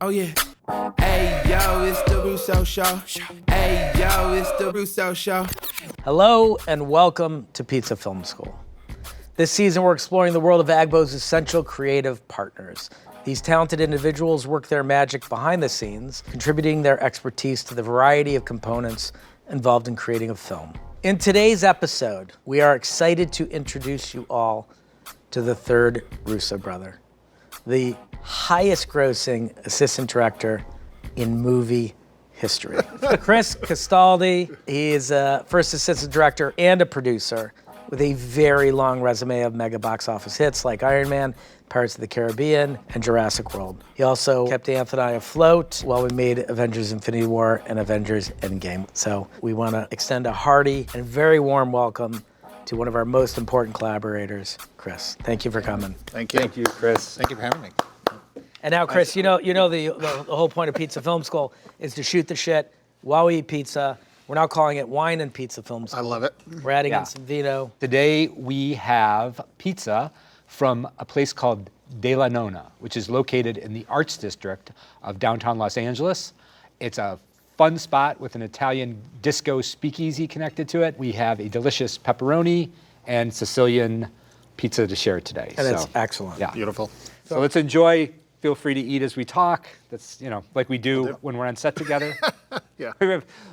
Oh yeah. Hey yo, it's the Russo Show. Hey yo, it's the Russo Show. Hello and welcome to Pizza Film School. This season we're exploring the world of AGBO's essential creative partners. These talented individuals work their magic behind the scenes, contributing their expertise to the variety of components involved in creating a film. In today's episode, we are excited to introduce you all to the third Russo brother, the highest grossing assistant director in movie history. Chris Castaldi, he is a first assistant director and a producer with a very long resume of mega box office hits like Iron Man, Pirates of the Caribbean, and Jurassic World. He also kept Anthony and I afloat while we made Avengers Infinity War and Avengers Endgame. So we want to extend a hearty and very warm welcome to one of our most important collaborators, Chris. Thank you for coming. Thank you. Thank you, Chris. Thank you for having me. And now, Chris, you know the whole point of Pizza Film School is to shoot the shit while we eat pizza. We're now calling it Wine and Pizza Film School. I love it. We're adding in some vino. Today we have pizza from a place called De La Nonna, which is located in the Arts District of downtown Los Angeles. It's a fun spot with an Italian disco speakeasy connected to it. We have a delicious pepperoni and Sicilian pizza to share today. And it's excellent. Yeah. Beautiful. So let's enjoy. Feel free to eat as we talk. That's, like we do when we're on set together. Yeah.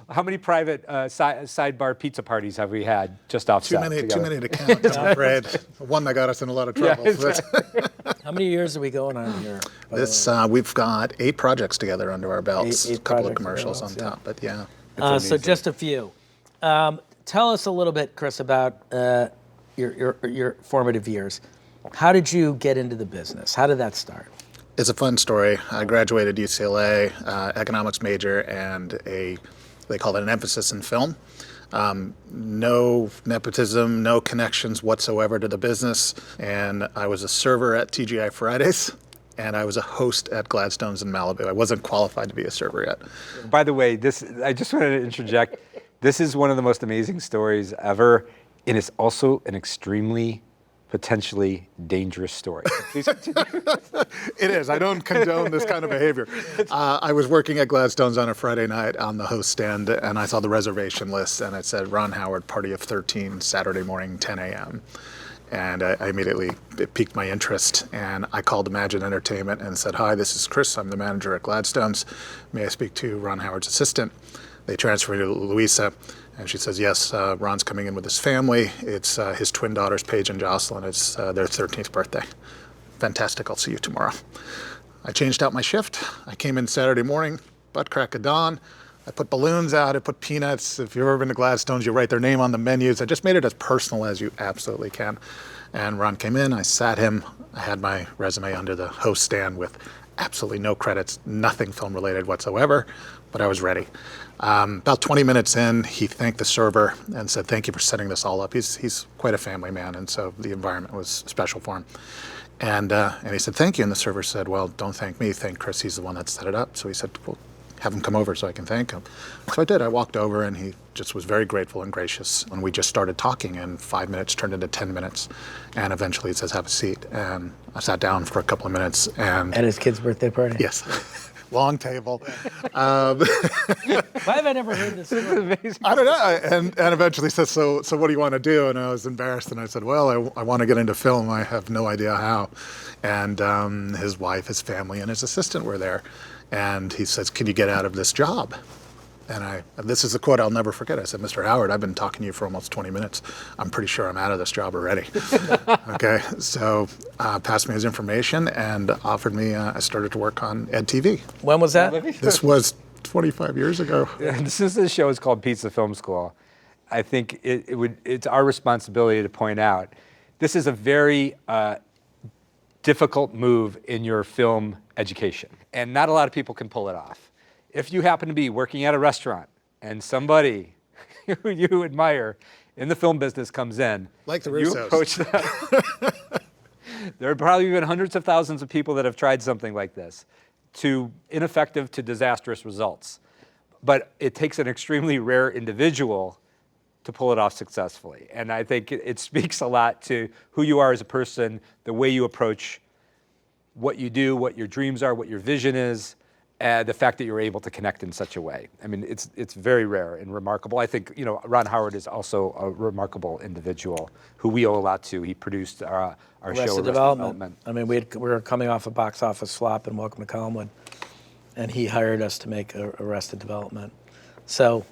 How many private sidebar pizza parties have we had just off set together? Too many to count, I'm afraid. One that got us in a lot of trouble. Yeah, So How many years are we going on here? we've got 8 projects together under our belts. Eight A couple of projects commercials under our on top, but yeah. So just a few. Tell us a little bit, Chris, about your formative years. How did you get into the business? How did that start? It's a fun story. I graduated UCLA, economics major, and they call it an emphasis in film. No nepotism, no connections whatsoever to the business. And I was a server at TGI Fridays, and I was a host at Gladstone's in Malibu. I wasn't qualified to be a server yet. By the way, I just wanted to interject. This is one of the most amazing stories ever, and it's also an extremely potentially dangerous story. Please continue. It is. I don't condone this kind of behavior. I was working at Gladstone's on a Friday night on the host stand, and I saw the reservation list, and it said Ron Howard, Party of 13, Saturday morning, 10 a.m. And I immediately, it piqued my interest, and I called Imagine Entertainment and said, "Hi, this is Chris. I'm the manager at Gladstone's. May I speak to Ron Howard's assistant?" They transferred me to Louisa, and she says, "Yes, Ron's coming in with his family. It's his twin daughters, Paige and Jocelyn. It's their 13th birthday. Fantastic, I'll see you tomorrow." I changed out my shift. I came in Saturday morning, butt crack of dawn. I put balloons out, I put peanuts. If you've ever been to Gladstone's, you write their name on the menus. I just made it as personal as you absolutely can. And Ron came in, I sat him. I had my resume under the host stand with absolutely no credits, nothing film related whatsoever, but I was ready. About 20 minutes in, he thanked the server and said, "Thank you for setting this all up." He's quite a family man, and so the environment was special for him. And he said, "Thank you." And the server said, "Well, don't thank me. Thank Chris. He's the one that set it up." So he said, "Well, have him come over so I can thank him." So I did. I walked over, and he just was very grateful and gracious. And we just started talking, and 5 minutes turned into 10 minutes. And eventually he says, "Have a seat." And I sat down for a couple of minutes. And At his kid's birthday party? yes. Long table. Why have I never heard this story? I don't know. And eventually said, so what do you want to do? And I was embarrassed. And I said, well, I want to get into film. I have no idea how. And his wife, his family, and his assistant were there. And he says, "Can you get out of this job?" And this is a quote I'll never forget. I said, "Mr. Howard, I've been talking to you for almost 20 minutes. I'm pretty sure I'm out of this job already." Okay, so passed me his information and offered me, I started to work on EdTV. When was that? This was 25 years ago. Since this show is called Pizza Film School, I think it's our responsibility to point out this is a very difficult move in your film education, and not a lot of people can pull it off. If you happen to be working at a restaurant and somebody who you admire in the film business comes in, like the you Russos. approach them. There have probably been hundreds of thousands of people that have tried something like this, to ineffective to disastrous results. But it takes an extremely rare individual to pull it off successfully. And I think it speaks a lot to who you are as a person, the way you approach what you do, what your dreams are, what your vision is, the fact that you're able to connect in such a way. I mean, it's very rare and remarkable. I think, Ron Howard is also a remarkable individual who we owe a lot to. He produced our show, Arrested Development. I mean, we were coming off a box office flop in Welcome to Collinwood, and he hired us to make Arrested Development. So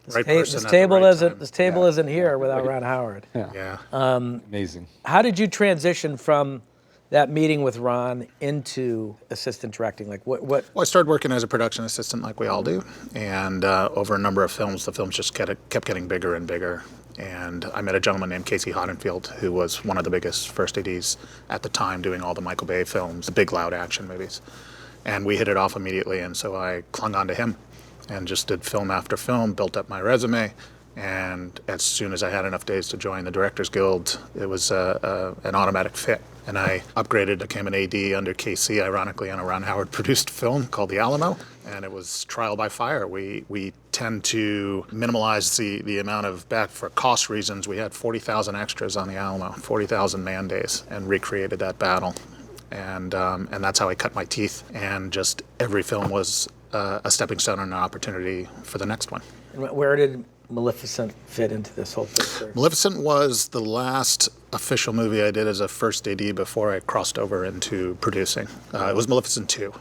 this table isn't here without Ron Howard. Yeah. Amazing. How did you transition from that meeting with Ron into assistant directing? Like what? Well, I started working as a production assistant like we all do. And over a number of films, the films just kept getting bigger and bigger. And I met a gentleman named Casey Hoddenfield, who was one of the biggest first ADs at the time, doing all the Michael Bay films, the big, loud action movies. And we hit it off immediately. And so I clung on to him and just did film after film, built up my resume. And as soon as I had enough days to join the Directors Guild, it was an automatic fit. And I upgraded, became an AD under KC, ironically, on a Ron Howard produced film called The Alamo. And it was trial by fire. We tend to minimize the amount of for cost reasons. We had 40,000 extras on The Alamo, 40,000 man days, and recreated that battle. And that's how I cut my teeth. And just every film was a stepping stone and an opportunity for the next one. Where did Maleficent fit into this whole picture? Maleficent was the last official movie I did as a first AD before I crossed over into producing. It was Maleficent 2.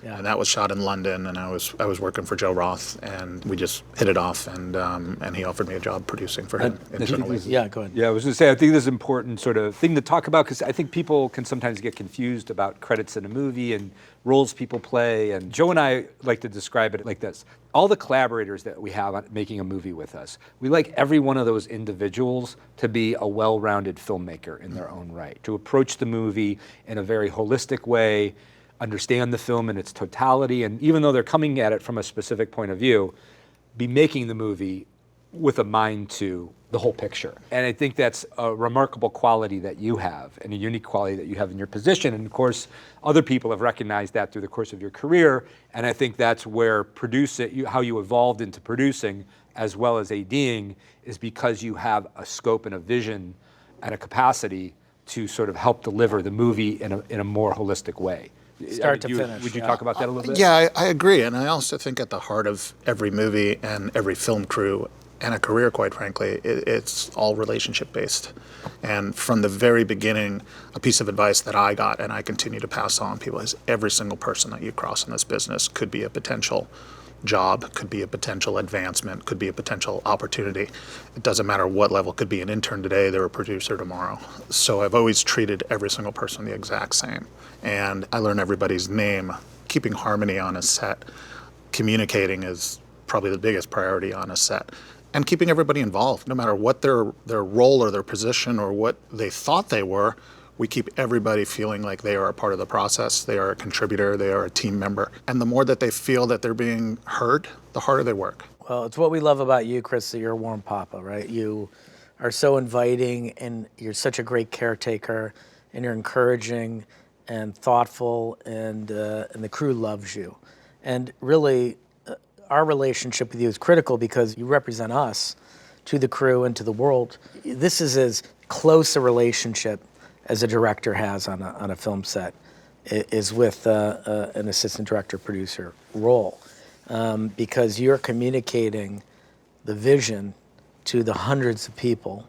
Yeah. And that was shot in London, and I was working for Joe Roth, and we just hit it off, and he offered me a job producing for him internally. Yeah, go ahead. Yeah, I was going to say, I think this is an important sort of thing to talk about, because I think people can sometimes get confused about credits in a movie and roles people play, and Joe and I like to describe it like this. All the collaborators that we have on making a movie with us, we like every one of those individuals to be a well-rounded filmmaker in their own right, to approach the movie in a very holistic way, understand the film in its totality, and even though they're coming at it from a specific point of view, be making the movie with a mind to the whole picture. And I think that's a remarkable quality that you have, and a unique quality that you have in your position. And of course, other people have recognized that through the course of your career, and I think that's where how you evolved into producing as well as ADing is because you have a scope and a vision and a capacity to sort of help deliver the movie in a more holistic way. Start to finish. Would you talk about that a little bit? Yeah, I agree. And I also think at the heart of every movie and every film crew and a career, quite frankly, it's all relationship based. And from the very beginning, a piece of advice that I got and I continue to pass on people is every single person that you cross in this business could be a potential job, could be a potential advancement, could be a potential opportunity. It doesn't matter what level. Could be an intern today, they're a producer tomorrow. So I've always treated every single person the exact same. And I learn everybody's name. Keeping harmony on a set, communicating is probably the biggest priority on a set. And keeping everybody involved, no matter what their role or their position or what they thought they were, we keep everybody feeling like they are a part of the process, they are a contributor, they are a team member. And the more that they feel that they're being heard, the harder they work. Well, it's what we love about you, Chris, that you're a warm papa, right? You are so inviting, and you're such a great caretaker, and you're encouraging and thoughtful, and the crew loves you. And really, our relationship with you is critical because you represent us to the crew and to the world. This is as close a relationship as a director has on a film set, is with an assistant director producer role, because you're communicating the vision to the hundreds of people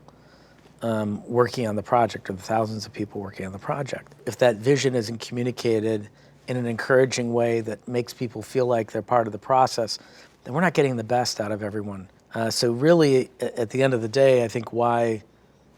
working on the project, or the thousands of people working on the project. If that vision isn't communicated in an encouraging way that makes people feel like they're part of the process, then we're not getting the best out of everyone. So really, at the end of the day, I think why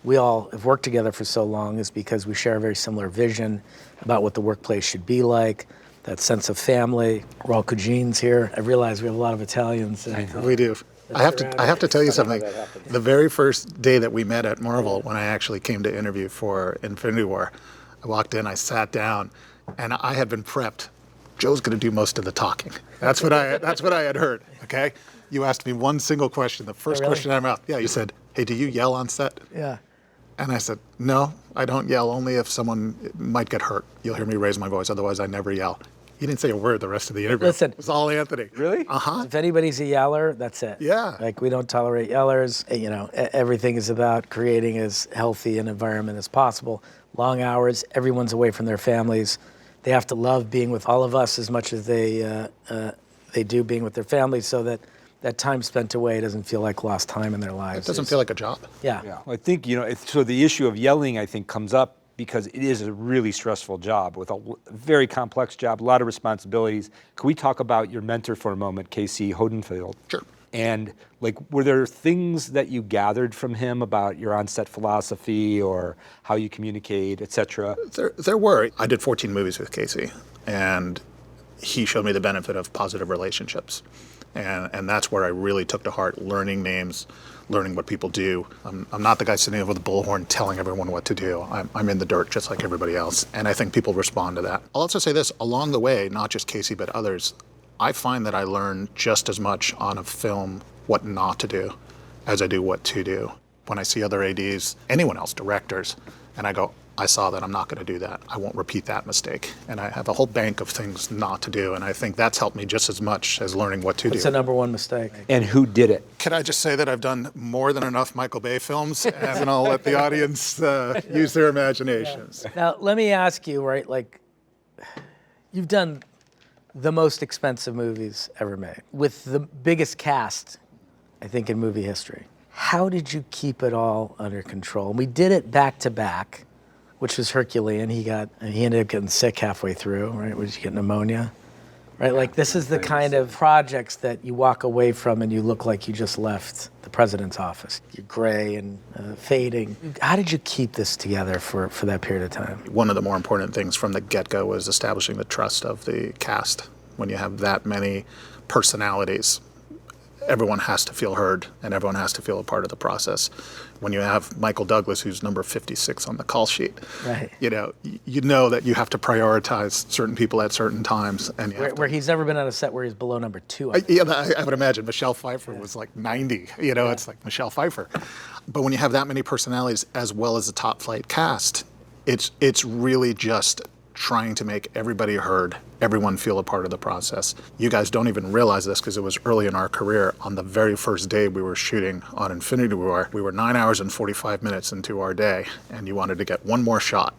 we all have worked together for so long is because we share a very similar vision about what the workplace should be like, that sense of family. We're all Cugines here. I realize we have a lot of Italians. We do. I have to tell you something. The very first day that we met at Marvel, when I actually came to interview for Infinity War, I walked in, I sat down, and I had been prepped. Joe's going to do most of the talking. That's what I had heard. Okay, you asked me one single question. The first question out of my mouth. Yeah, you said, "Hey, do you yell on set?" Yeah. And I said, "No, I don't yell. Only if someone might get hurt. You'll hear me raise my voice. Otherwise, I never yell." He didn't say a word the rest of the interview. Listen. It was all Anthony. Really? Uh-huh. If anybody's a yeller, that's it. Yeah. Like, we don't tolerate yellers. You know, everything is about creating as healthy an environment as possible. Long hours, everyone's away from their families. they have to love being with all of us as much as they do being with their families, so that that time spent away doesn't feel like lost time in their lives. It doesn't feel like a job. Yeah. Yeah, I think, so the issue of yelling, I think, comes up because it is a really stressful job with a very complex job, a lot of responsibilities. Can we talk about your mentor for a moment, Casey Hodenfield? Sure. And were there things that you gathered from him about your on-set philosophy or how you communicate, et cetera? There were. I did 14 movies with Casey, and he showed me the benefit of positive relationships. And that's where I really took to heart learning names, learning what people do. I'm not the guy sitting over the bullhorn telling everyone what to do. I'm in the dirt just like everybody else, and I think people respond to that. I'll also say this, along the way, not just Casey but others, I find that I learn just as much on a film what not to do as I do what to do. When I see other ADs, anyone else, directors, and I go, I saw that, I'm not going to do that. I won't repeat that mistake. And I have a whole bank of things not to do, and I think that's helped me just as much as learning what to do. What's the number one mistake? And who did it? Can I just say that I've done more than enough Michael Bay films, and I'll let the audience use their imaginations. Now, let me ask you, right, you've done the most expensive movies ever made with the biggest cast, I think, in movie history. How did you keep it all under control? And we did it back to back, which was Herculean. He ended up getting sick halfway through, right? Did you get pneumonia? Right, this is the kind of projects that you walk away from and you look like you just left the president's office. You're gray and fading. How did you keep this together for that period of time? One of the more important things from the get-go was establishing the trust of the cast. When you have that many personalities, everyone has to feel heard and everyone has to feel a part of the process. When you have Michael Douglas, who's number 56 on the call sheet, right. you know that you have to prioritize certain people at certain times. And where he's never been on a set where he's below number 2. I would imagine. Michelle Pfeiffer was like 90. It's like Michelle Pfeiffer. But when you have that many personalities as well as a top flight cast, it's really just trying to make everybody heard, everyone feel a part of the process. You guys don't even realize this because it was early in our career. On the very first day we were shooting on Infinity War, we were 9 hours and 45 minutes into our day, and you wanted to get one more shot.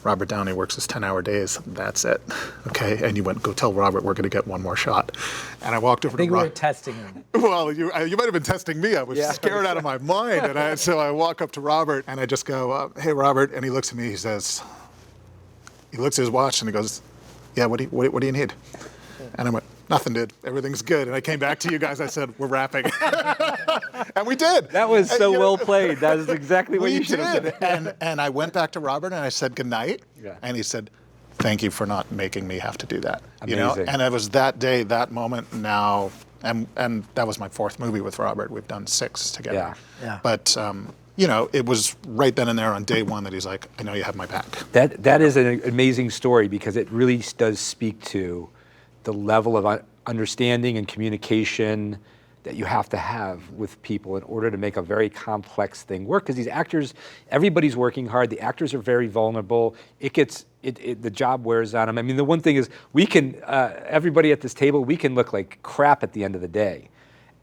Robert Downey works his 10-hour days. That's it. Okay, and you went, go tell Robert we're going to get one more shot. And I walked over to Robert. I think we were testing him. Well, you might have been testing me. I was scared out of my mind. And so I walk up to Robert and I just go, hey, Robert. And he looks at me. He says, he looks at his watch and he goes, yeah, what do you need? And I went, nothing, dude. Everything's good. And I came back to you guys. I said, we're wrapping. And we did. That was so well played. That is exactly what you should have said. And I went back to Robert and I said, good night. Yeah. And he said, thank you for not making me have to do that. Amazing. And it was that day, that moment now, and that was my 4th movie with Robert. We've done 6 together. Yeah. But it was right then and there on day one that he's like, I know you have my back. That is an amazing story because it really does speak to the level of understanding and communication that you have to have with people in order to make a very complex thing work. Because these actors, everybody's working hard. The actors are very vulnerable. The job wears on them. I mean, the one thing is we can, everybody at this table, we can look like crap at the end of the day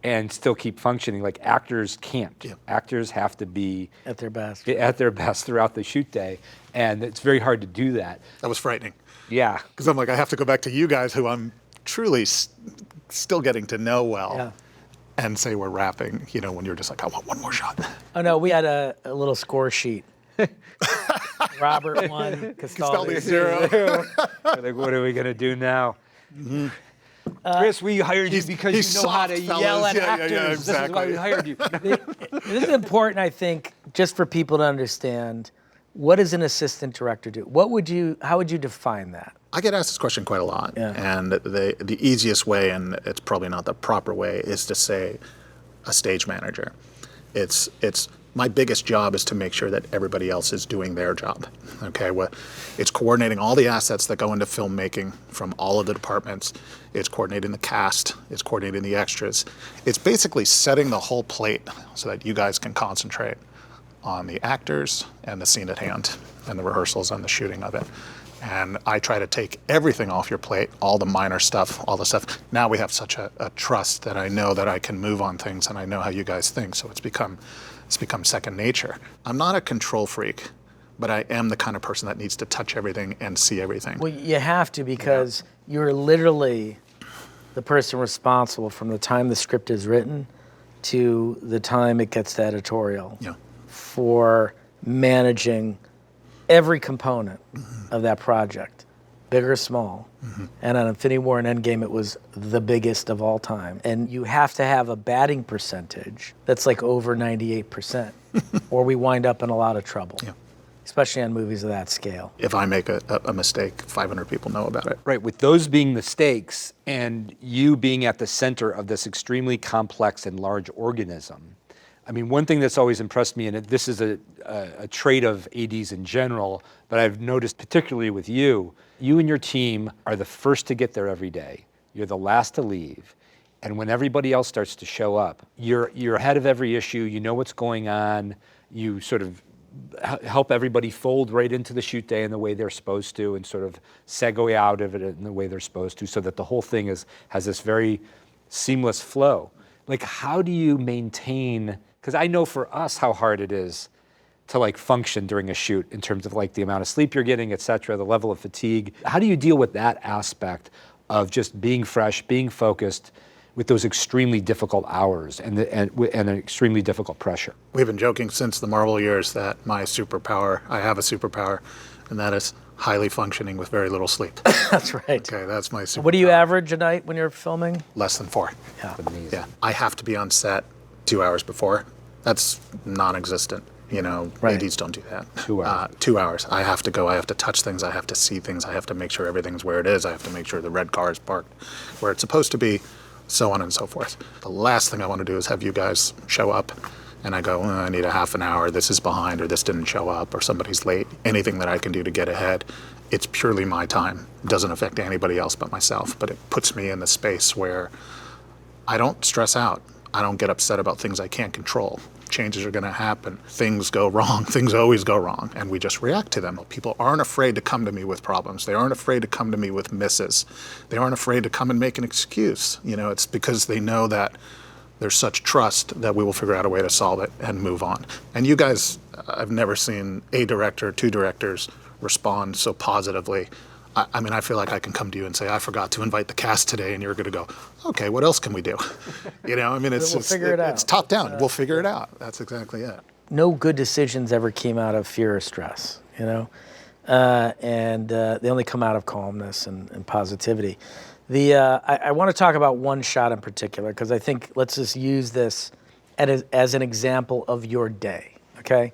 and still keep functioning. Like actors can't. Yeah. Actors have to be at their best throughout the shoot day. And it's very hard to do that. That was frightening. Yeah. Because I'm like, I have to go back to you guys who I'm truly still getting to know well. Yeah. And say we're wrapping, when you're just like, I want one more shot. Oh no, we had a little score sheet. Robert 1, Castaldi 0. Like, what are we gonna do now? Mm-hmm. Chris, we hired you because you know how to yell at actors. Yeah, exactly. This is why we hired you. This is important, I think, just for people to understand. What does an assistant director do? How would you define that? I get asked this question quite a lot. Yeah. And the easiest way, and it's probably not the proper way, is to say a stage manager. It's my biggest job is to make sure that everybody else is doing their job. Okay, it's coordinating all the assets that go into filmmaking from all of the departments. It's coordinating the cast. It's coordinating the extras. It's basically setting the whole plate so that you guys can concentrate on the actors and the scene at hand and the rehearsals and the shooting of it. And I try to take everything off your plate, all the minor stuff, all the stuff. Now we have such a trust that I know that I can move on things and I know how you guys think, so it's become second nature. I'm not a control freak, but I am the kind of person that needs to touch everything and see everything. Well, you have to, because you're literally the person responsible from the time the script is written to the time it gets to editorial for managing every component of that project, big or small. And on Infinity War and Endgame, it was the biggest of all time. And you have to have a batting percentage that's like over 98%, or we wind up in a lot of trouble, especially on movies of that scale. If I make a mistake, 500 people know about it. Right, with those being the stakes and you being at the center of this extremely complex and large organism, I mean, one thing that's always impressed me, and this is a trait of ADs in general, but I've noticed particularly with you and your team are the first to get there every day. You're the last to leave. And when everybody else starts to show up, you're ahead of every issue, you know what's going on, you sort of help everybody fold right into the shoot day in the way they're supposed to and sort of segue out of it in the way they're supposed to, so that the whole thing has this very seamless flow. Like, how do you maintain, because I know for us how hard it is to like function during a shoot in terms of like the amount of sleep you're getting, et cetera, the level of fatigue. How do you deal with that aspect of just being fresh, being focused with those extremely difficult hours and an extremely difficult pressure? We've been joking since the Marvel years that I have a superpower, and that is highly functioning with very little sleep. That's right. Okay, that's my superpower. What do you average a night when you're filming? Less than 4. Yeah. Amazing. Yeah, I have to be on set 2 hours before. That's non-existent. You know, Right. ADs don't do that. 2 hours. 2 hours. I have to go. I have to touch things. I have to see things. I have to make sure everything's where it is. I have to make sure the red car is parked where it's supposed to be, so on and so forth. The last thing I want to do is have you guys show up and I go, I need a half an hour, this is behind, or this didn't show up, or somebody's late. Anything that I can do to get ahead, it's purely my time. It doesn't affect anybody else but myself, but it puts me in the space where I don't stress out. I don't get upset about things I can't control. Changes are going to happen. Things go wrong. Things always go wrong, and we just react to them. People aren't afraid to come to me with problems. They aren't afraid to come to me with misses. They aren't afraid to come and make an excuse. You know, it's because they know that there's such trust that we will figure out a way to solve it and move on. And you guys, I've never seen a director, 2 directors respond so positively. I mean, I feel like I can come to you and say, I forgot to invite the cast today, and you're going to go, okay, what else can we do? You know, I mean, it's We'll figure it out. It's top down. We'll figure it out. That's exactly it. No good decisions ever came out of fear or stress, you know? And they only come out of calmness and positivity. I want to talk about one shot in particular, because I think let's just use this as an example of your day, okay?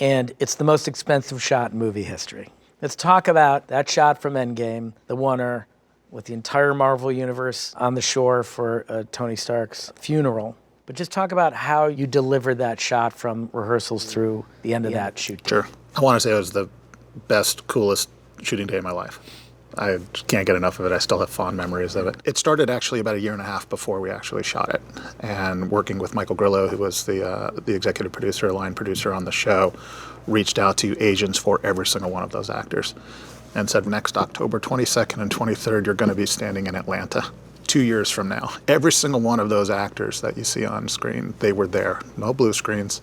And it's the most expensive shot in movie history. Let's talk about that shot from Endgame, the oneer with the entire Marvel Universe on the shore for Tony Stark's funeral. But just talk about how you delivered that shot from rehearsals through the end of that shoot day. Sure. I want to say it was the best, coolest shooting day of my life. I can't get enough of it. I still have fond memories of it. It started actually about 1.5 years before we actually shot it. And working with Michael Grillo, who was the executive producer, line producer on the show, reached out to agents for every single one of those actors and said, next October 22nd and 23rd, you're going to be standing in Atlanta 2 years from now. Every single one of those actors that you see on screen, they were there. No blue screens,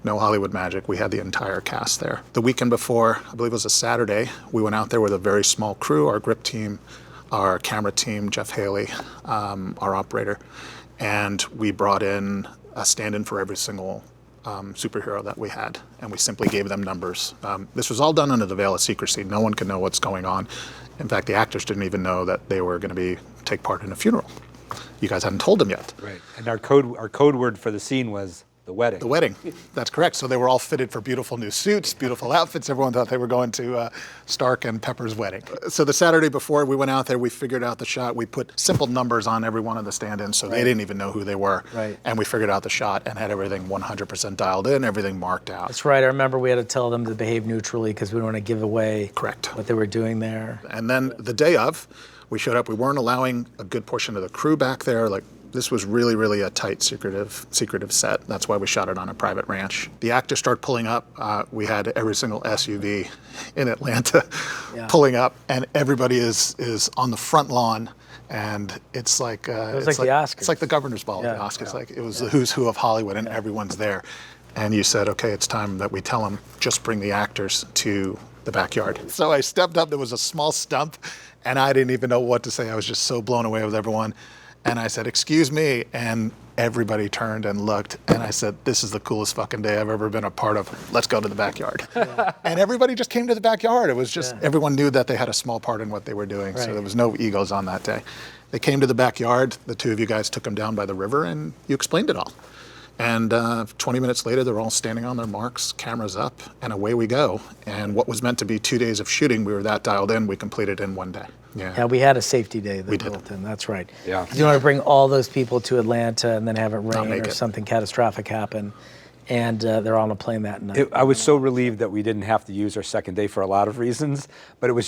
no Hollywood magic. We had the entire cast there. The weekend before, I believe it was a Saturday, we went out there with a very small crew, our grip team, our camera team, Jeff Haley, our operator, and we brought in a stand-in for every single superhero that we had, and we simply gave them numbers. This was all done under the veil of secrecy. No one could know what's going on. In fact, the actors didn't even know that they were going to take part in a funeral. You guys hadn't told them yet. Right. And our code word for the scene was the wedding. The wedding, that's correct. So they were all fitted for beautiful new suits, beautiful outfits. Everyone thought they were going to Stark and Pepper's wedding. So the Saturday before we went out there, we figured out the shot. We put simple numbers on every one of the stand-ins, so they didn't even know who they were. Right. And we figured out the shot and had everything 100% dialed in, everything marked out. That's right. I remember we had to tell them to behave neutrally because we didn't want to give away Correct. what they were doing there. And then the day of, we showed up. We weren't allowing a good portion of the crew back there. Like, this was really, really a tight, secretive set. That's why we shot it on a private ranch. The actors start pulling up. We had every single SUV in Atlanta pulling up, and everybody is on the front lawn. And it's like it was like the Oscars. It's like the governor's ball at the Oscars. Like, it was the who's who of Hollywood, and everyone's there. and you said, okay, it's time that we tell them, just bring the actors to the backyard. So I stepped up, there was a small stump, and I didn't even know what to say. I was just so blown away with everyone. And I said, excuse me, and everybody turned and looked, and I said, this is the coolest fucking day I've ever been a part of. Let's go to the backyard. Yeah. And everybody just came to the backyard. It was just, everyone knew that they had a small part in what they were doing, so there was no egos on that day. They came to the backyard, the two of you guys took them down by the river, and you explained it all. And 20 minutes later, they're all standing on their marks, cameras up, and away we go. And what was meant to be 2 days of shooting, we were that dialed in, we completed in 1 day. Yeah, we had a safety day that built in, that's right. Yeah. You want to bring all those people to Atlanta and then have it rain or it. something catastrophic happen, and they're on a plane that night. I was so relieved that we didn't have to use our second day for a lot of reasons, but it was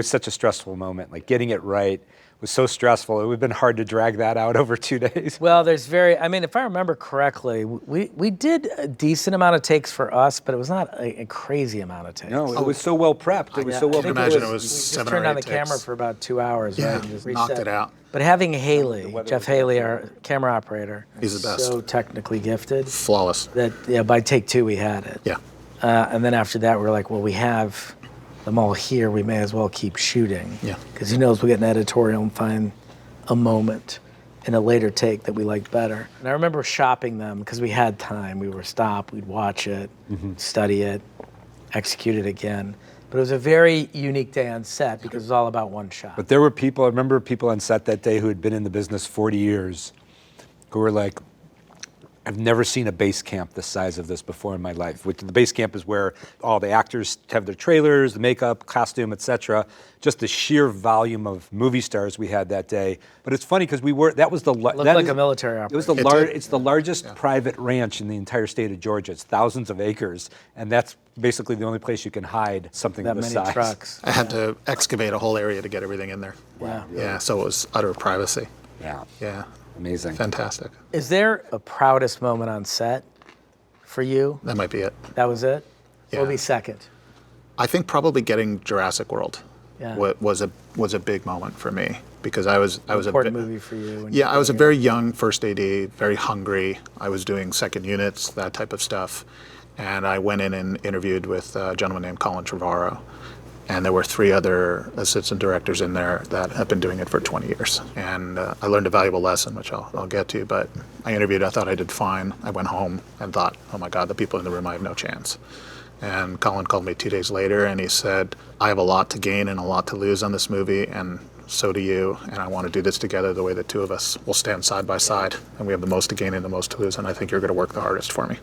such a stressful moment. Like getting it right was so stressful. It would have been hard to drag that out over 2 days. Well, if I remember correctly, we did a decent amount of takes for us, but it was not a crazy amount of takes. No, it was so well prepped. It was so well I can prepared. imagine it was We just 7 turned or 8 on the takes. camera for about 2 hours, right? And just Knocked reset. it out. But having Haley, Jeff Haley, our camera operator, He's the best. so technically gifted Flawless. that by take 2 we had it. Yeah. And then after that, we were like, well, we have them all here. We may as well keep shooting. Yeah. Because who knows, we get an editorial and find a moment in a later take that we liked better. And I remember shopping them because we had time. We were stopped, we'd watch it, study it, execute it again. But it was a very unique day on set because it was all about one shot. But there were people, I remember people on set that day who had been in the business 40 years who were like, I've never seen a base camp the size of this before in my life. Which the base camp is where all the actors have their trailers, the makeup, costume, etc. Just the sheer volume of movie stars we had that day. But it's funny because that was the Looked like a military operation. It was it's the largest private ranch in the entire state of Georgia. It's thousands of acres, and that's basically the only place you can hide something that of this many size. trucks. I had to excavate a whole area to get everything in there. Wow. Yeah, so it was utter privacy. Yeah, Yeah. amazing. Fantastic. Is there a proudest moment on set for you? That might be it. That was it? Yeah. What would be second? I think probably getting Jurassic World Yeah. was a big moment for me because I was Important movie for you. Yeah, I was a very young first AD, very hungry. I was doing second units, that type of stuff. And I went in and interviewed with a gentleman named Colin Trevorrow. And there were 3 other assistant directors in there that have been doing it for 20 years. And I learned a valuable lesson, which I'll get to. But I interviewed, I thought I did fine. I went home and thought, oh my God, the people in the room, I have no chance. And Colin called me 2 days later and he said, I have a lot to gain and a lot to lose on this movie, and so do you. And I want to do this together the way the 2 of us will stand side by side. And we have the most to gain and the most to lose. And I think you're going to work the hardest for me.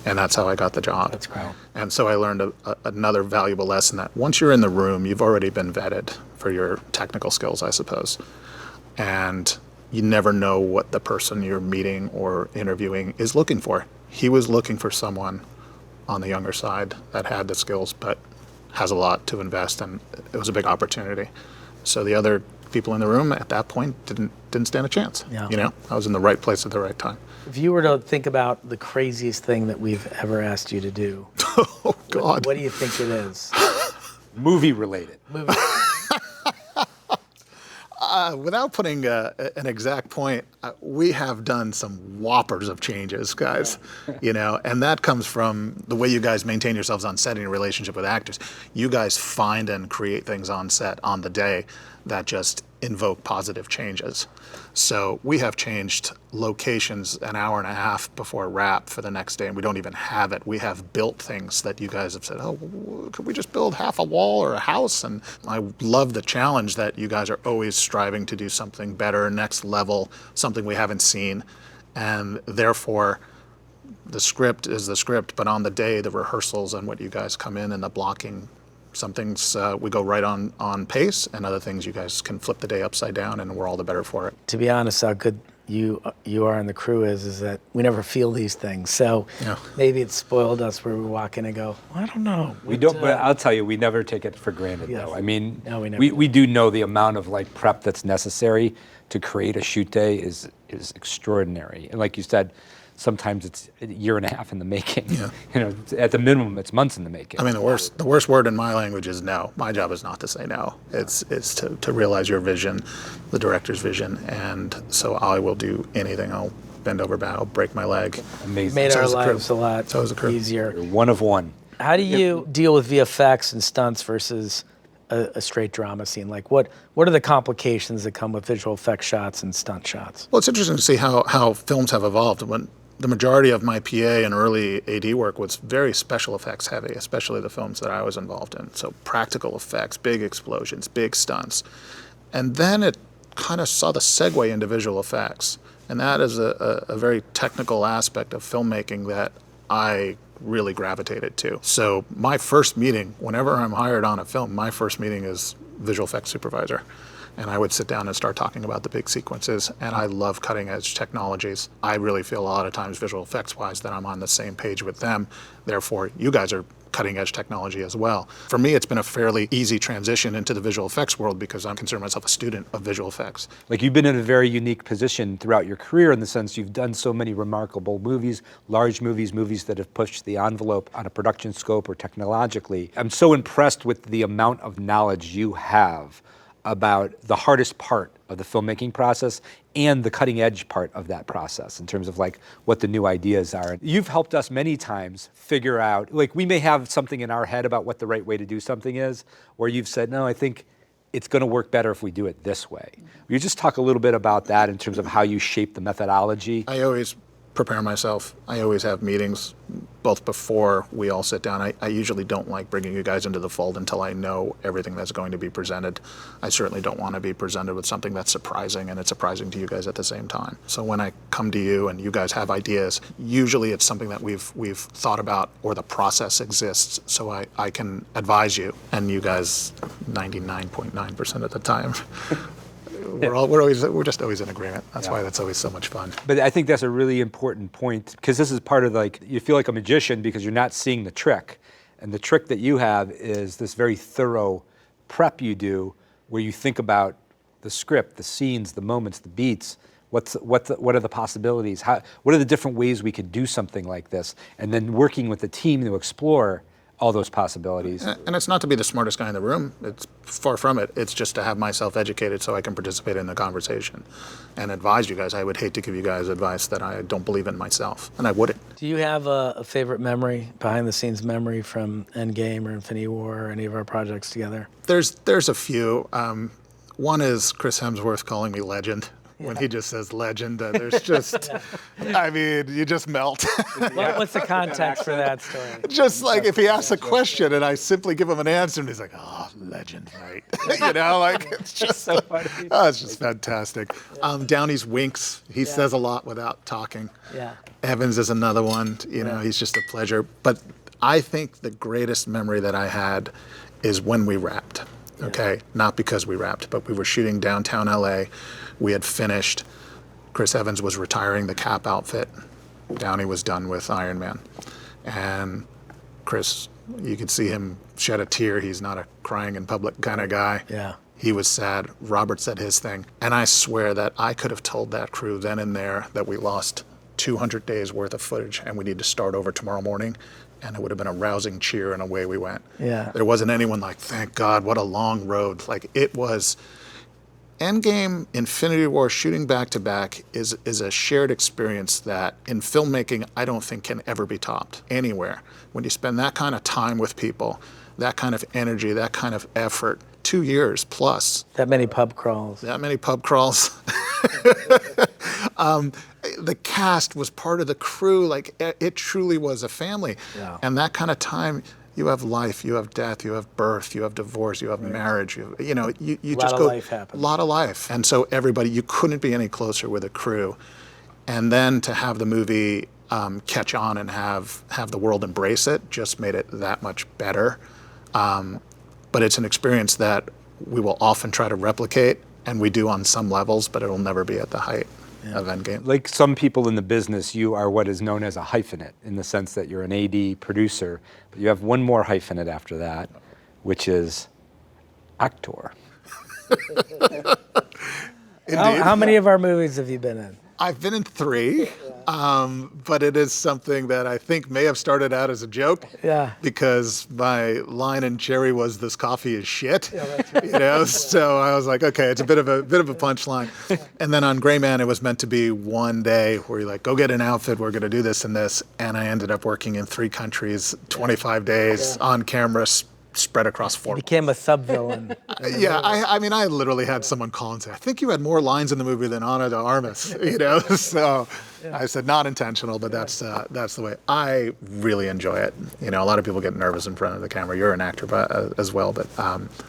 And that's how I got the job. That's great. And so I learned another valuable lesson that once you're in the room, you've already been vetted for your technical skills, I suppose. And you never know what the person you're meeting or interviewing is looking for. He was looking for someone on the younger side that had the skills but has a lot to invest, and it was a big opportunity. So the other people in the room at that point didn't stand a chance. Yeah. You know, I was in the right place at the right time. If you were to think about the craziest thing that we've ever asked you to do, Oh God. what do you think it is? Movie related. Without putting an exact point, we have done some whoppers of changes, guys. You know, and that comes from the way you guys maintain yourselves on set in your relationship with actors. You guys find and create things on set on the day that just invoke positive changes. So we have changed locations an hour and a half before wrap for the next day, and we don't even have it. We have built things that you guys have said, oh, could we just build half a wall or a house? And I love the challenge that you guys are always striving to do something better, next level, something we haven't seen. And therefore, the script is the script, but on the day, the rehearsals and what you guys come in and the blocking, some things we go right on pace, and other things you guys can flip the day upside down, and we're all the better for it. To be honest, how good you are and the crew is that we never feel these things. So Yeah. maybe it's spoiled us where we walk in and go, I don't know. We don't, but I'll tell you, we never take it for granted, Yes. though. I mean, No, we never we do know the amount of like prep that's necessary to create a shoot day is extraordinary. And like you said, sometimes it's a year and a half in the making. Yeah. You know, at the minimum, it's months in the making. I mean, the worst word in my language is no. My job is not to say no. It's to realize your vision, the director's vision, and so I will do anything. I'll bend over bow, break my leg. Amazing. Made So our was the crew. lives a lot So was the crew. easier. You're one of one. How do you deal with VFX and stunts versus a straight drama scene? Like, what are the complications that come with visual effects shots and stunt shots? Well, it's interesting to see how films have evolved. When the majority of my PA and early AD work was very special effects heavy, especially the films that I was involved in. So practical effects, big explosions, big stunts. And then it kind of saw the segue into visual effects. And that is a very technical aspect of filmmaking that I really gravitated to. So my first meeting, whenever I'm hired on a film, my first meeting is visual effects supervisor. And I would sit down and start talking about the big sequences. And I love cutting edge technologies. I really feel a lot of times visual effects wise that I'm on the same page with them. Therefore, you guys are cutting edge technology as well. For me, it's been a fairly easy transition into the visual effects world because I consider myself a student of visual effects. Like, you've been in a very unique position throughout your career in the sense you've done so many remarkable movies, large movies, movies that have pushed the envelope on a production scope or technologically. I'm so impressed with the amount of knowledge you have about the hardest part of the filmmaking process and the cutting edge part of that process in terms of like what the new ideas are. You've helped us many times figure out, like, we may have something in our head about what the right way to do something is, or you've said, no, I think it's going to work better if we do it this way. Will you just talk a little bit about that in terms of how you shape the methodology? I always prepare myself. I always have meetings both before we all sit down. I usually don't like bringing you guys into the fold until I know everything that's going to be presented. I certainly don't want to be presented with something that's surprising and it's surprising to you guys at the same time. So when I come to you and you guys have ideas, usually it's something that we've thought about or the process exists, so I can advise you, and you guys 99.9% of the time we're just always in agreement. That's why that's always so much fun. But I think that's a really important point, because this is part of, like, you feel like a magician because you're not seeing the trick. And the trick that you have is this very thorough prep you do where you think about the script, the scenes, the moments, the beats. What are the possibilities? What are the different ways we could do something like this? And then working with the team to explore all those possibilities. And it's not to be the smartest guy in the room. It's far from it. It's just to have myself educated so I can participate in the conversation and advise you guys. I would hate to give you guys advice that I don't believe in myself, and I wouldn't. Do you have a favorite memory, behind the scenes memory from Endgame or Infinity War or any of our projects together? There's a few. One is Chris Hemsworth calling me legend. When he just says legend, there's just, I mean, you just melt. What's the context for that story? Just like if he asks a question and I simply give him an answer and he's like, oh, legend, right? You know, like, it's just so funny. Oh, it's just fantastic. Downey's winks. He says a lot without talking. Yeah. Evans is another one. You know, he's just a pleasure. But I think the greatest memory that I had is when we wrapped. Okay, not because we wrapped, but we were shooting downtown LA. We had finished. Chris Evans was retiring the Cap outfit. Downey was done with Iron Man. And Chris, you could see him shed a tear. He's not a crying in public kind of guy. Yeah. He was sad. Robert said his thing. And I swear that I could have told that crew then and there that we lost 200 days worth of footage and we need to start over tomorrow morning. And it would have been a rousing cheer, and away we went. Yeah. There wasn't anyone like, thank God, what a long road. Like, it was Endgame, Infinity War, shooting back to back is a shared experience that in filmmaking I don't think can ever be topped anywhere. When you spend that kind of time with people, that kind of energy, that kind of effort, 2 years plus. That many pub crawls. That many pub crawls. The cast was part of the crew. Like, it truly was a family. Yeah. And that kind of time, you have life, you have death, you have birth, you have divorce, you have marriage. You know, you just go. Life happens. A lot of life. And so everybody, you couldn't be any closer with a crew. And then to have the movie catch on and have the world embrace it just made it that much better. But it's an experience that we will often try to replicate, and we do on some levels, but it'll never be at the height of Endgame. Like some people in the business, you are what is known as a hyphenate, in the sense that you're an AD producer, but you have one more hyphenate after that, which is actor. How many of our movies have you been in? I've been in 3. But it is something that I think may have started out as a joke. Yeah. Because my line in Cherry was, "This coffee is shit." Yeah, that's right. You know, so I was like, okay, it's a bit of a punchline. And then on Gray Man, it was meant to be one day where you're like, go get an outfit, we're going to do this and this. And I ended up working in 3 countries, 25 days on camera, spread across 4 months. Became a sub-villain. Yeah, I mean, I literally had someone call and say, I think you had more lines in the movie than Ana de Armas, you know? So I said, not intentional, but that's the way. I really enjoy it. You know, a lot of people get nervous in front of the camera. You're an actor as well, but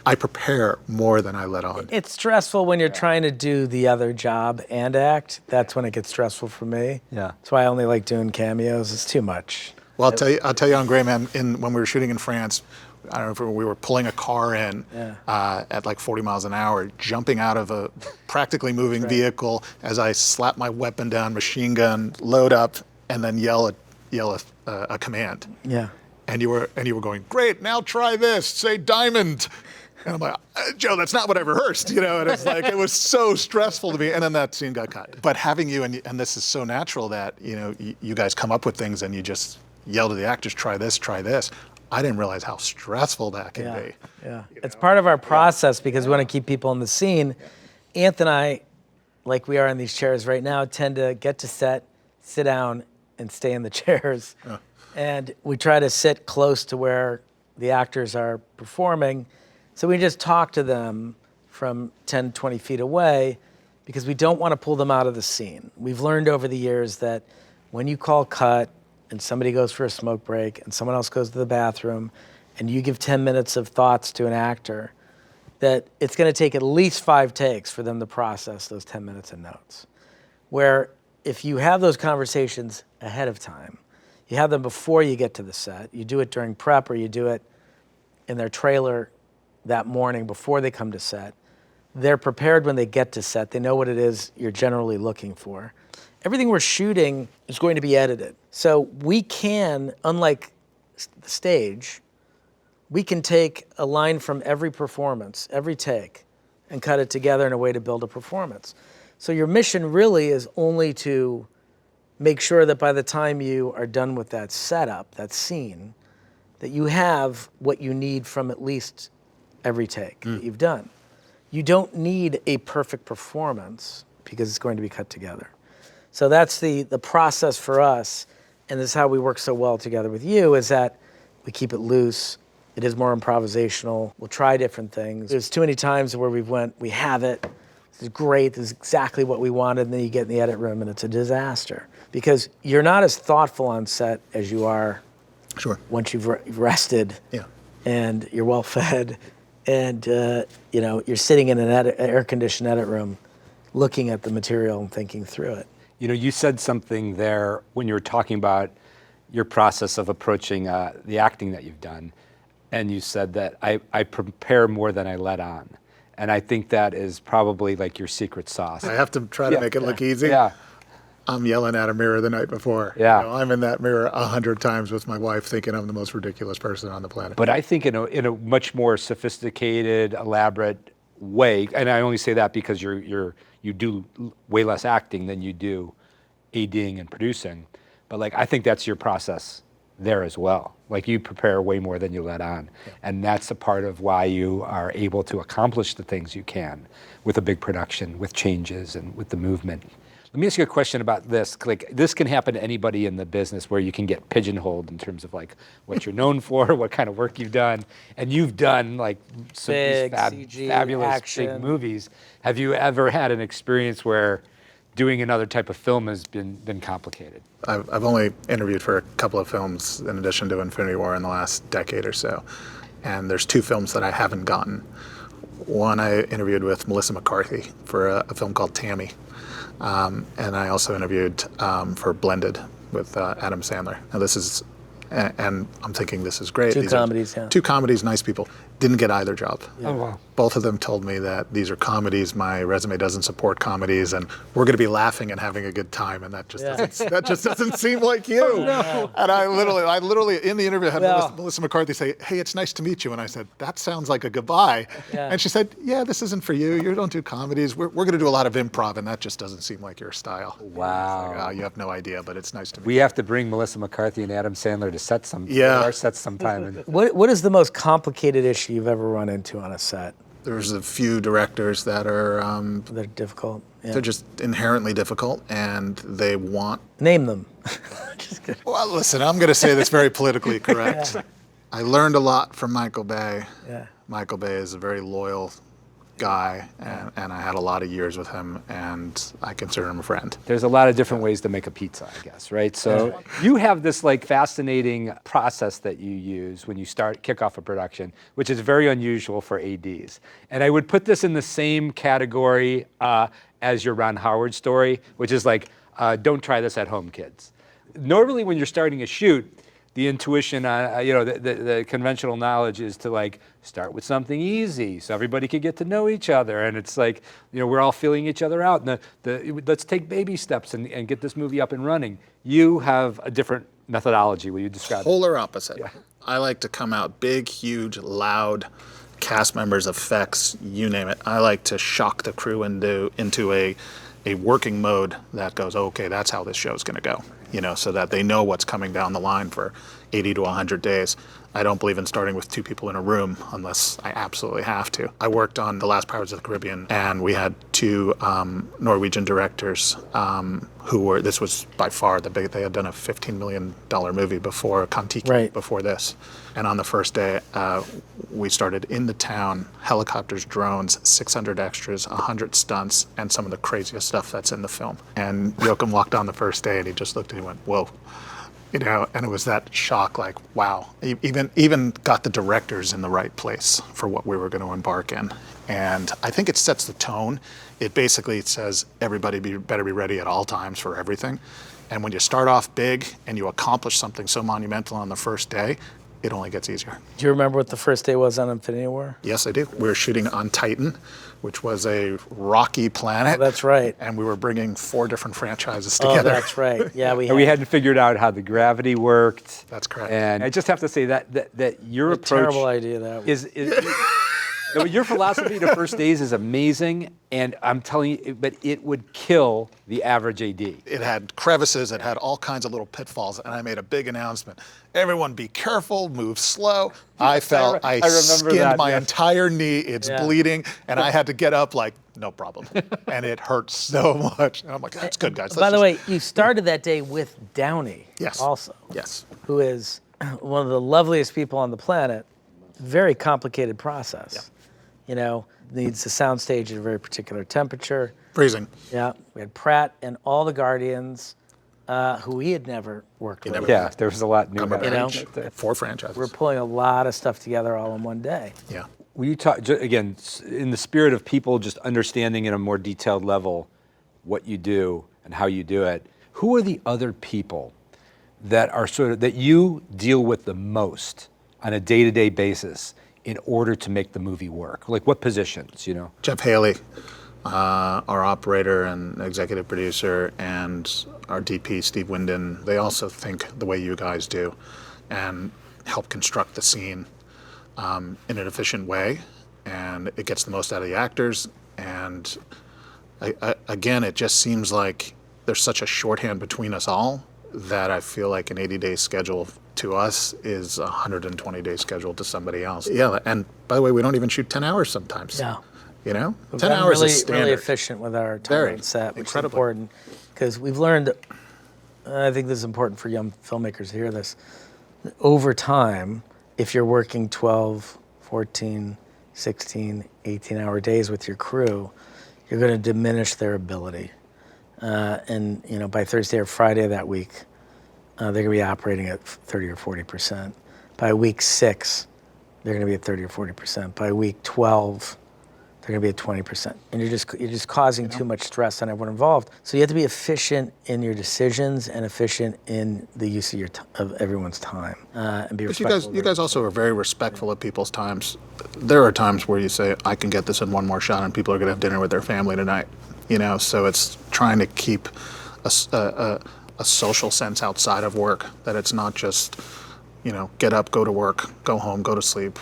I prepare more than I let on. It's stressful when you're trying to do the other job and act. That's when it gets stressful for me. Yeah. That's why I only like doing cameos. It's too much. Well, I'll tell you on Gray Man, when we were shooting in France, I don't know if we were pulling a car in at like 40 miles an hour, jumping out of a practically moving vehicle as I slap my weapon down, machine gun, load up, and then yell a command. Yeah. And you were going, great, now try this, say diamond. And I'm like, Joe, that's not what I rehearsed, you know? And it's like, it was so stressful to me. And then that scene got cut. But having you, and this is so natural that, you know, you guys come up with things and you just yell to the actors, try this, try this. I didn't realize how stressful that can be. Yeah, it's part of our process because we want to keep people in the scene. Anth and I, like we are in these chairs right now, tend to get to set, sit down, and stay in the chairs. And we try to sit close to where the actors are performing. So we just talk to them from 10, 20 feet away because we don't want to pull them out of the scene. We've learned over the years that when you call cut, and somebody goes for a smoke break, and someone else goes to the bathroom, and you give 10 minutes of thoughts to an actor, that it's going to take at least 5 takes for them to process those 10 minutes of notes. Where if you have those conversations ahead of time, you have them before you get to the set, you do it during prep, or you do it in their trailer that morning before they come to set, they're prepared when they get to set. They know what it is you're generally looking for. Everything we're shooting is going to be edited. So we can, unlike the stage, we can take a line from every performance, every take, and cut it together in a way to build a performance. So your mission really is only to make sure that by the time you are done with that setup, that scene, that you have what you need from at least every take that you've done. You don't need a perfect performance because it's going to be cut together. So that's the process for us, and this is how we work so well together with you, is that we keep it loose. It is more improvisational. We'll try different things. There's too many times where we have it, this is great, this is exactly what we wanted, and then you get in the edit room and it's a disaster. Because you're not as thoughtful on set as you are once you've rested and you're well fed, and you know, you're sitting in an air-conditioned edit room looking at the material and thinking through it. You know, you said something there when you were talking about your process of approaching the acting that you've done, and you said that I prepare more than I let on. And I think that is probably like your secret sauce. I have to try to make it look easy. Yeah. I'm yelling at a mirror the night before. Yeah. You know, I'm in that mirror 100 times with my wife thinking I'm the most ridiculous person on the planet. But I think in a much more sophisticated, elaborate way, and I only say that because you do way less acting than you do ADing and producing. But like, I think that's your process there as well. Like, you prepare way more than you let on. And that's a part of why you are able to accomplish the things you can with a big production, with changes and with the movement. Let me ask you a question about this. Like, this can happen to anybody in the business where you can get pigeonholed in terms of like what you're known for, what kind of work you've done. And you've done like some Big these CG, fabulous action. big movies. Have you ever had an experience where doing another type of film has been complicated? I've only interviewed for a couple of films in addition to Infinity War in the last decade or so. And there's 2 films that I haven't gotten. One, I interviewed with Melissa McCarthy for a film called Tammy. And I also interviewed for Blended with Adam Sandler. Now this is, and I'm thinking this is great. Two These comedies, are 2 comedies, nice people. Didn't get either job. Oh, wow. Both of them told me that these are comedies. My resume doesn't support comedies, and we're going to be laughing and having a good time. And that just doesn't seem like you. Oh, no. And I literally in the interview had Melissa McCarthy say, "Hey, it's nice to meet you." And I said, "That sounds like a goodbye." Yeah. And she said, "Yeah, this isn't for you. You don't do comedies. We're going to do a lot of improv, and that just doesn't seem like your style." Wow. Like, oh, you have no idea, but it's nice to meet you. We have to bring Melissa McCarthy and Adam Sandler to our sets sometime. And What is the most complicated issue you've ever run into on a set? There's a few directors that are They're difficult. Yeah. they're just inherently difficult, and they want. Name them. Just kidding. Well, listen, I'm going to say this very politically correct. I learned a lot from Michael Bay. Yeah. Michael Bay is a very loyal guy, and I had a lot of years with him, and I consider him a friend. there's a lot of different ways to make a pizza, I guess, right? So you have this like fascinating process that you use when you kick off a production, which is very unusual for ADs. And I would put this in the same category as your Ron Howard story, which is like, don't try this at home, kids. Normally when you're starting a shoot, the intuition, the conventional knowledge is to like start with something easy so everybody could get to know each other. And it's like, we're all feeling each other out. And let's take baby steps and get this movie up and running. You have a different methodology. Will you describe it? Polar opposite. Yeah. I like to come out big, huge, loud, cast members, effects, you name it. I like to shock the crew into a working mode that goes, okay, that's how this show's going to go. So that they know what's coming down the line for 80 to 100 days. I don't believe in starting with 2 people in a room unless I absolutely have to. I worked on The Last Pirates of the Caribbean, and we had 2 Norwegian directors this was by far they had done a $15 million movie before Kon-Tiki, right. Before this. And on the first day, we started in the town, helicopters, drones, 600 extras, 100 stunts, and some of the craziest stuff that's in the film. And Joachim walked on the first day, and he just looked and he went, whoa. And it was that shock, like, wow. Even got the directors in the right place for what we were going to embark in. And I think it sets the tone. It basically says everybody better be ready at all times for everything. And when you start off big and you accomplish something so monumental on the first day, it only gets easier. Do you remember what the first day was on Infinity War? Yes, I do. We were shooting on Titan, which was a rocky planet. Oh, that's right. And we were bringing 4 different franchises together. Oh, that's right. Yeah, we hadn't figured out how the gravity worked. That's correct. And I just have to say that your what a approach terrible idea that was. Your philosophy to first days is amazing, and I'm telling you, but it would kill the average AD. It had crevices, it had all kinds of little pitfalls, and I made a big announcement. Everyone be careful, move slow. I skinned my entire knee, it's bleeding, and I had to get up like, no problem. And it hurt so much. And I'm like, that's good, guys. By the way, you started that day with Downey. Yes. Also. Yes. Who is one of the loveliest people on the planet. Very complicated process. Yeah. Needs the soundstage at a very particular temperature. Freezing. Yeah. We had Pratt and all the Guardians, who he had never worked with. Yeah, there was a lot new. 4 franchises. We're pulling a lot of stuff together all in one day. Yeah. Will you talk, again, in the spirit of people just understanding at a more detailed level what you do and how you do it, who are the other people that are that you deal with the most on a day-to-day basis in order to make the movie work? Like what positions, Jeff Haley, our operator and executive producer, and our DP, Steve Winden, they also think the way you guys do and help construct the scene in an efficient way, and it gets the most out of the actors. And again, it just seems like there's such a shorthand between us all that I feel like an 80-day schedule to us is a 120-day schedule to somebody else. Yeah, and by the way, we don't even shoot 10 hours sometimes. No. 10 hours is standard. Really efficient with our time on set, which is important. Because we've learned, I think this is important for young filmmakers to hear this, over time, if you're working 12, 14, 16, 18-hour days with your crew, you're going to diminish their ability. And by Thursday or Friday of that week, they're going to be operating at 30 or 40%. By week 6, they're going to be at 30 or 40%. By week 12 they're going to be at 20%. And you're just causing too much stress on everyone involved. So you have to be efficient in your decisions and efficient in the use of of everyone's time, and be respectful. But you guys also are very respectful of people's times. There are times where you say, I can get this in one more shot, and people are going to have dinner with their family tonight. So it's trying to keep a social sense outside of work, that it's not just, get up, go to work, go home, go to sleep,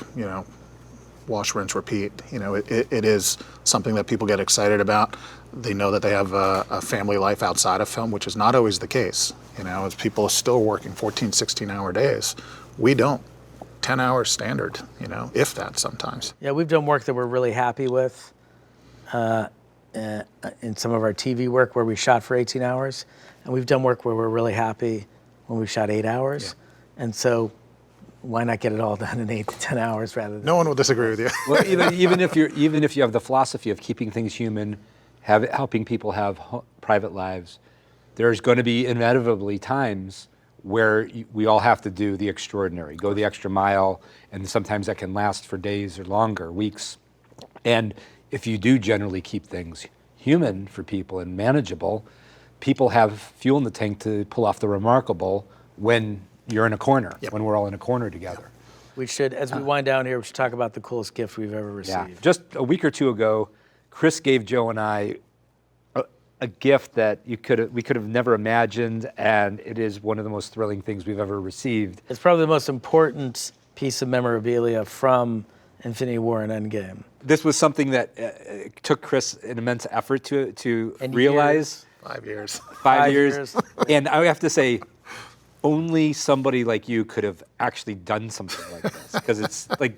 wash, rinse, repeat. It is something that people get excited about. They know that they have a family life outside of film, which is not always the case. As people are still working 14, 16-hour days. We don't. 10 hours standard, if that sometimes. Yeah, we've done work that we're really happy with in some of our TV work where we shot for 18 hours. And we've done work where we're really happy when we shot 8 hours. Yeah. And so why not get it all done in 8 to 10 hours rather than... No one will disagree with you. Well, even if you have the philosophy of keeping things human, helping people have private lives, there's going to be inevitably times where we all have to do the extraordinary, go the extra mile, and sometimes that can last for days or longer, weeks. And if you do generally keep things human for people and manageable, people have fuel in the tank to pull off the remarkable when you're in a corner, when we're all in a corner together. We should, as we wind down here, we should talk about the coolest gift we've ever received. Yeah. Just a week or two ago, Chris gave Joe and I a gift that we could have never imagined, and it is one of the most thrilling things we've ever received. It's probably the most important piece of memorabilia from Infinity War and Endgame. This was something that took Chris an immense effort to realize. 5 years. 5 years. And I have to say, only somebody like you could have actually done something like this, because it's like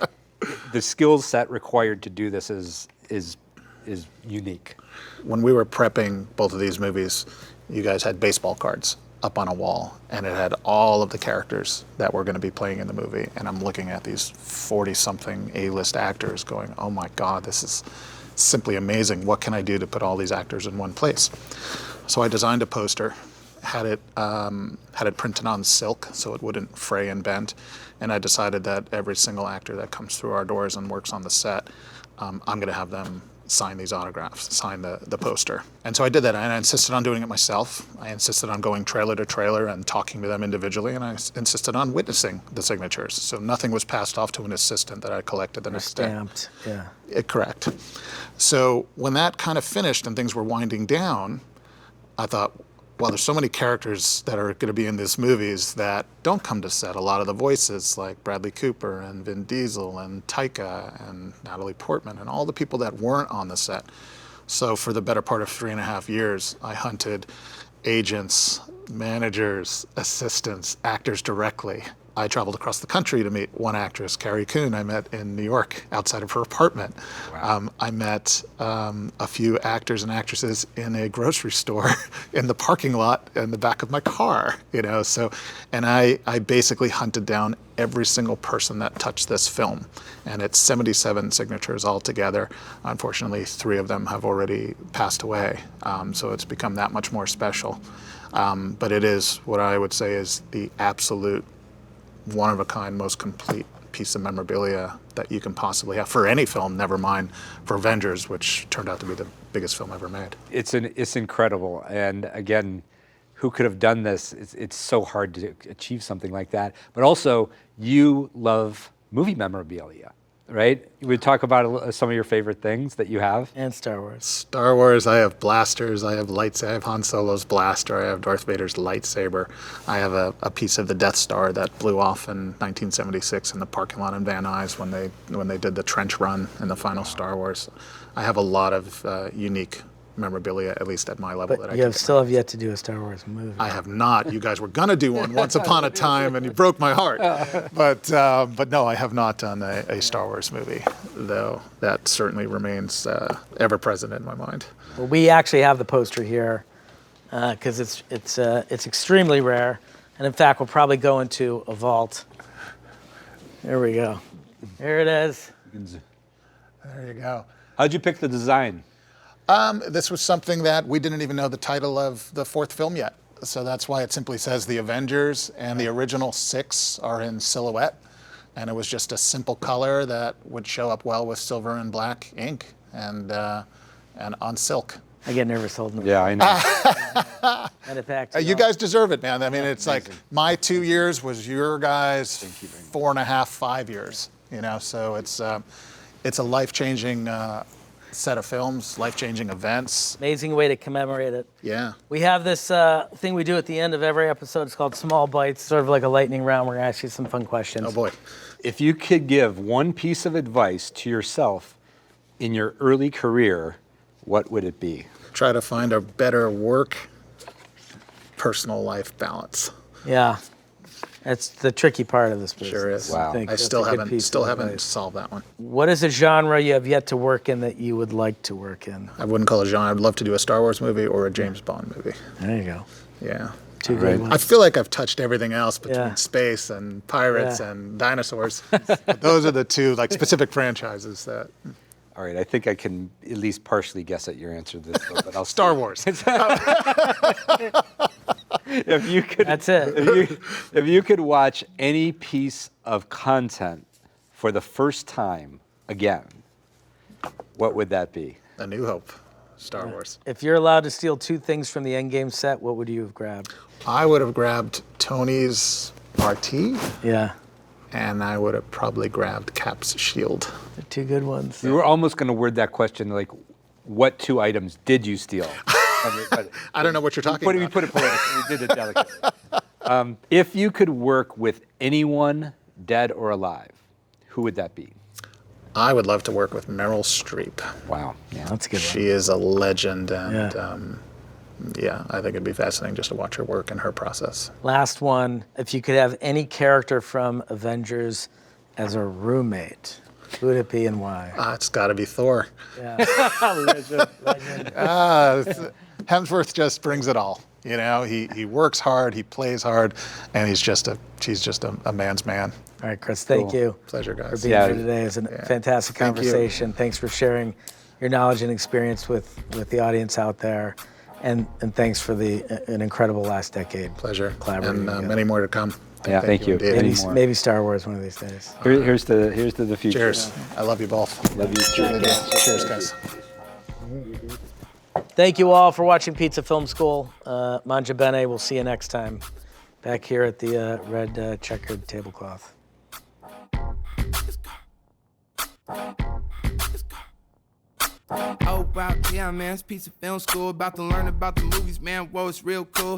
the skill set required to do this is unique. When we were prepping both of these movies, you guys had baseball cards up on a wall, and it had all of the characters that were going to be playing in the movie. And I'm looking at these 40-something A-list actors going, oh my God, this is simply amazing. What can I do to put all these actors in one place? So I designed a poster, had it printed on silk so it wouldn't fray and bend, and I decided that every single actor that comes through our doors and works on the set, I'm going to have them sign these autographs, sign the poster. And so I did that, and I insisted on doing it myself. I insisted on going trailer to trailer and talking to them individually, and I insisted on witnessing the signatures. So nothing was passed off to an assistant that I collected the next day. Stamped, yeah. Correct. So when that kind of finished and things were winding down, I thought, well, there's so many characters that are going to be in these movies that don't come to set. A lot of the voices, like Bradley Cooper and Vin Diesel and Taika and Natalie Portman and all the people that weren't on the set. So for the better part of 3.5 years, I hunted agents, managers, assistants, actors directly. I traveled across the country to meet one actress, Carrie Coon, I met in New York outside of her apartment. Wow. I met a few actors and actresses in a grocery store in the parking lot in the back of my car, So, and I basically hunted down every single person that touched this film. And it's 77 signatures altogether. Unfortunately, 3 of them have already passed away. So it's become that much more special. But it is what I would say is the absolute one-of-a-kind, most complete piece of memorabilia that you can possibly have for any film, never mind for Avengers, which turned out to be the biggest film ever made. It's incredible. And again, who could have done this? It's so hard to achieve something like that. But also, you love movie memorabilia, right? You would talk about some of your favorite things that you have. And Star Wars. Star Wars, I have blasters, I have lightsabers, I have Han Solo's blaster, I have Darth Vader's lightsaber. I have a piece of the Death Star that blew off in 1976 in the parking lot in Van Nuys when they did the trench run in the final Star Wars. I have a lot of unique memorabilia, at least at my level. But you still have yet to do a Star Wars movie. I have not. You guys were going to do one once upon a time, and you broke my heart. But no, I have not done a Star Wars movie, though that certainly remains ever present in my mind. Well, we actually have the poster here because it's extremely rare, and in fact, we'll probably go into a vault. There we go. Here it is. There you go. How'd you pick the design? This was something that we didn't even know the title of the 4th film yet. So that's why it simply says The Avengers, and the original 6 are in silhouette. And it was just a simple color that would show up well with silver and black ink. and on silk. I get nervous holding them. Yeah, I know. And it back You guys deserve it, man. I mean, it's like my 2 years was your guys' 4.5, 5 years. You know, so it's a life-changing set of films, life-changing events. Amazing way to commemorate it. Yeah. We have this thing we do at the end of every episode. It's called Small Bites, sort of like a lightning round. We're gonna ask you some fun questions. Oh boy. If you could give one piece of advice to yourself in your early career, what would it be? Try to find a better work-personal life balance. Yeah, that's the tricky part of this business. Sure is. Wow. think I that's still a good haven't piece of haven't advice. solved that one. What is a genre you have yet to work in that you would like to work in? I wouldn't call it a genre. I'd love to do a Star Wars movie or a James Bond movie. There you go. Yeah. Two Right. good ones. I feel like I've touched everything else between Yeah. space and pirates Yeah. and dinosaurs. But those are the two like specific franchises that. All right, I think I can at least partially guess at your answer to this, but I'll Star Wars. If you could, That's it. if you could watch any piece of content for the first time again, what would that be? A New Hope. Star Wars. If you're allowed to steal two things from the Endgame set, what would you have grabbed? I would have grabbed Tony's RT, Yeah, and I would have probably grabbed Cap's shield. they're two good ones. We were almost going to word that question like, what two items did you steal? But I don't know what you're talking we about. put it politically. We did it delicately. If you could work with anyone, dead or alive, who would that be? I would love to work with Meryl Streep. Wow. Yeah. That's a good one. She is a legend, and Yeah. yeah, I think it'd be fascinating just to watch her work and her process. Last one. If you could have any character from Avengers as a roommate, who would it be and why? It's got to be Thor. Yeah. Legend. Hemsworth just brings it all. You know, he works hard, he plays hard, and he's just a man's man. All right, Chris, thank Cool. you Pleasure, for guys. being Yeah. here today. It was a fantastic Thank you. conversation. Thanks for sharing your knowledge and experience with the audience out there. And thanks for an incredible last decade. Pleasure. Collaborating And together. many more to come. Yeah, thank you. indeed. Many more. Maybe Star Wars one of these days. Here's to the future. Cheers. I love you both. Love you. Truly do. Cheers, guys. Thank you all for watching Pizza Film School. Manja Bene, we'll see you next time. Back here at the red checkered tablecloth. Oh wow, yeah man, it's Pizza Film School. About to learn about the movies, man. Whoa, it's real cool.